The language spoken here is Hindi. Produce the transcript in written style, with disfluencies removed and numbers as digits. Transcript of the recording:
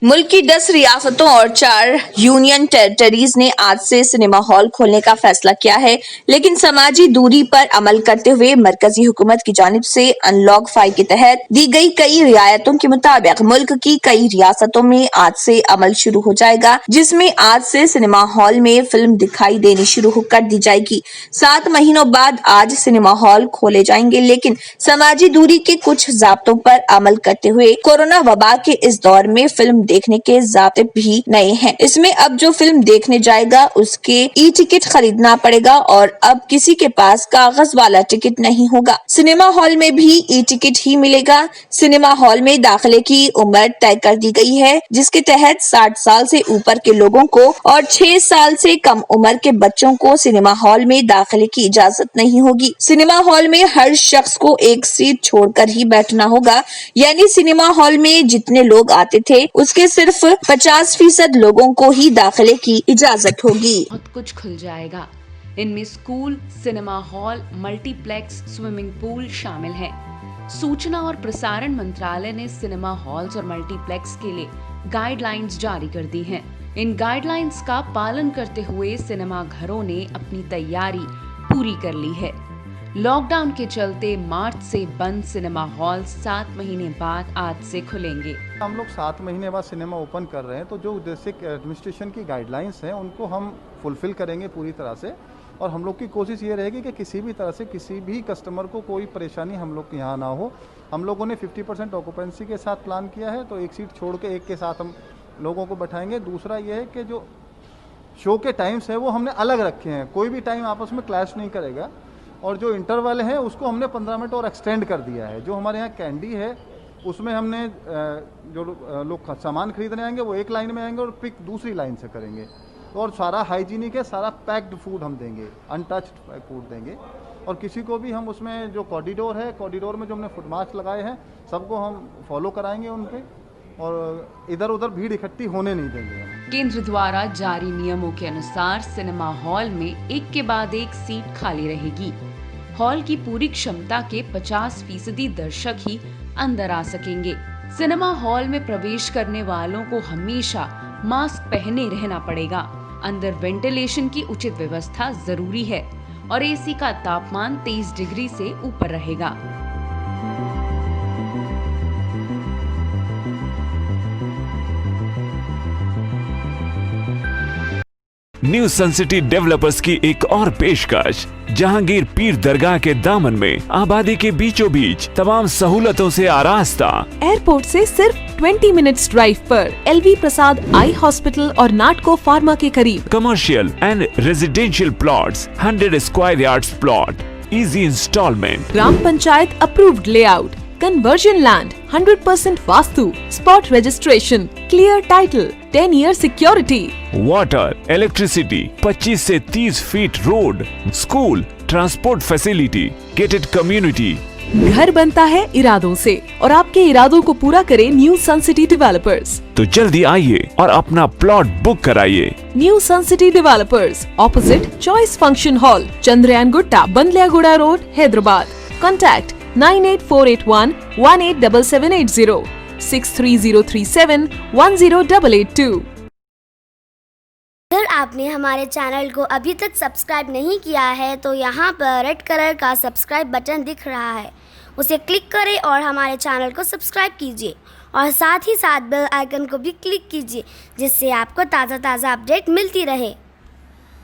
मुल्क की 10 रियासतों और 4 यूनियन टेरिटरीज ने आज से सिनेमा हॉल खोलने का फैसला किया है, लेकिन समाजी दूरी पर अमल करते हुए मरकजी हुकूमत की जानिब से अनलॉक 5 के तहत दी गई कई रियायतों के मुताबिक मुल्क की कई रियासतों में आज से अमल शुरू हो जाएगा, जिसमें आज से सिनेमा हॉल में फिल्म दिखाई देनी शुरू कर दी जाएगी। 7 महीनों बाद आज सिनेमा हॉल खोले जाएंगे, लेकिन समाजी दूरी के कुछ ज़ाब्तों पर अमल करते हुए कोरोना वबा के इस दौर में फिल्म देखने के ज़ाब्ते भी नए हैं। इसमें अब जो फिल्म देखने जाएगा उसके ई टिकट खरीदना पड़ेगा और अब किसी के पास कागज वाला टिकट नहीं होगा। सिनेमा हॉल में भी ई टिकट ही मिलेगा। सिनेमा हॉल में दाखिले की उम्र तय कर दी गई है, जिसके तहत 60 साल से ऊपर के लोगों को और 6 साल से कम उम्र के बच्चों को सिनेमा हॉल में दाखिले की इजाजत नहीं होगी। सिनेमा हॉल में हर शख्स को एक सीट छोड़कर ही बैठना होगा, यानी सिनेमा हॉल में जितने लोग आते थे उसके सिर्फ 50% लोगों को ही दाखिले की इजाजत होगी। बहुत कुछ खुल जाएगा। इनमें school, cinema hall, multiplex, swimming pool शामिल हैं। सूचना और प्रसारण मंत्रालय ने सिनेमा हॉल्स और मल्टीप्लेक्स के लिए गाइडलाइंस जारी कर दी हैं। इन गाइडलाइंस का पालन करते हुए सिनेमा घरों ने अपनी तैयारी पूरी कर ली है। लॉकडाउन के चलते मार्च से बंद सिनेमा हॉल 7 महीने बाद आज से खुलेंगे। हम लोग 7 महीने बाद सिनेमा ओपन कर रहे हैं, तो जो बेसिक एडमिनिस्ट्रेशन की गाइडलाइंस हैं उनको हम फुलफिल करेंगे पूरी तरह से। और हम लोग की कोशिश ये रहेगी कि किसी भी तरह से किसी भी कस्टमर को कोई परेशानी हम लोग के यहाँ ना हो। हम लोगों ने 50% ऑक्यूपेंसी के साथ प्लान किया है, तो एक सीट छोड़ के एक के साथ हम लोगों को बैठाएंगे। दूसरा ये है कि जो शो के टाइम्स हैं वो हमने अलग रखे हैं, कोई भी टाइम आपस में क्लैश नहीं करेगा। और जो इंटरवल है उसको हमने 15 मिनट और एक्सटेंड कर दिया है। जो हमारे यहाँ कैंडी है उसमें हमने जो लोग सामान खरीदने आएंगे वो एक लाइन में आएंगे और पिक दूसरी लाइन से करेंगे। और सारा हाइजीनिक है, सारा पैक्ड फूड हम देंगे, अनटच्ड फूड देंगे। और किसी को भी हम उसमें जो कॉरिडोर है, कॉरिडोर में जो हमने फुट मास्क लगाए हैं सबको हम फॉलो कराएंगे उनके, और इधर उधर भीड़ इकट्ठी होने नहीं देंगे हम। केंद्र द्वारा जारी नियमों के अनुसार सिनेमा हॉल में एक के बाद एक सीट खाली रहेगी। हॉल की पूरी क्षमता के 50% दर्शक ही अंदर आ सकेंगे। सिनेमा हॉल में प्रवेश करने वालों को हमेशा मास्क पहने रहना पड़ेगा। अंदर वेंटिलेशन की उचित व्यवस्था जरूरी है और एसी का तापमान 23 डिग्री से ऊपर रहेगा। न्यू सन सिटी डेवलपर्स की एक और पेशकश, जहांगीर पीर दरगाह के दामन में आबादी के बीचों बीच तमाम सहूलतों से आरास्ता। एयरपोर्ट से सिर्फ 20 मिनट्स ड्राइव पर LV प्रसाद आई हॉस्पिटल और नाटको फार्मा के करीब। Commercial and residential plots, 100 square yards plot, easy installment, ग्राम panchayat approved layout, conversion land, 100% vastu, spot registration, clear title, 10 year security, water, electricity, 25 से 30 feet road, school, transport facility, gated community. घर बनता है इरादों से और आपके इरादों को पूरा करे न्यू सन सिटी डेवलपर्स। तो जल्दी आइए और अपना प्लॉट बुक कराइए। New sun city developers, opposite choice function hall, Chandrayangutta, Bandlaguda road, Hyderabad. Contact 98481 187780, 63037 10882। अगर आपने हमारे चैनल को अभी तक सब्सक्राइब नहीं किया है तो यहाँ पर रेड कलर का सब्सक्राइब बटन दिख रहा है, उसे क्लिक करें और हमारे चैनल को सब्सक्राइब कीजिए और साथ ही साथ बेल आइकन को भी क्लिक कीजिए, जिससे आपको ताज़ा अपडेट मिलती रहे।